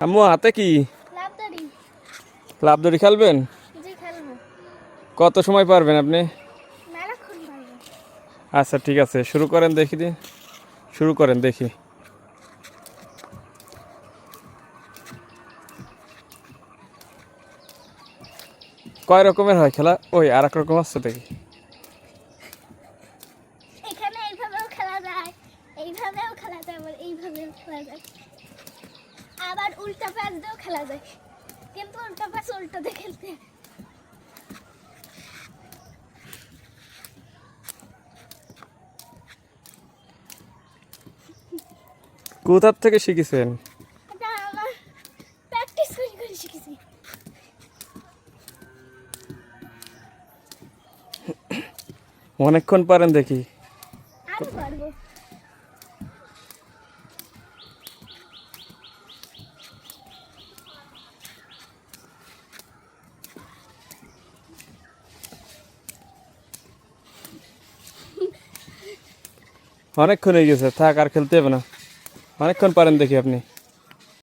আম্মু হাতে কি লাভদারি। লাভ দড়ি খেলবেন? জি খেলবো। কত সময় পারবেন আপনি? মেলাক্ষণ পারবো। আচ্ছা ঠিক আছে, শুরু করেন দেখি দিন, শুরু করেন দেখি। কয় রকমের হয় খেলা? ওই আর এক রকম আছে দেখি। এখানে এইভাবেও খেলা যায়, এইভাবেও খেলা যায়, আবার এইভাবেও খেলা যায়, আবার উল্টা প্যাচ দিয়েও খেলা যায়, কিন্তু উল্টা প্যাচ উল্টো দিয়ে খেলতে হয়। কোথার থেকে শিখেছেন? এটা আমার প্র্যাকটিস করে করে শিখেছি। অনেকক্ষণ পারেন দেখি। আরো পারবো। অনেকক্ষণ হয়ে গেছে, থাক আর খেলতে হবে না। অনেকক্ষণ পারেন দেখি আপনি।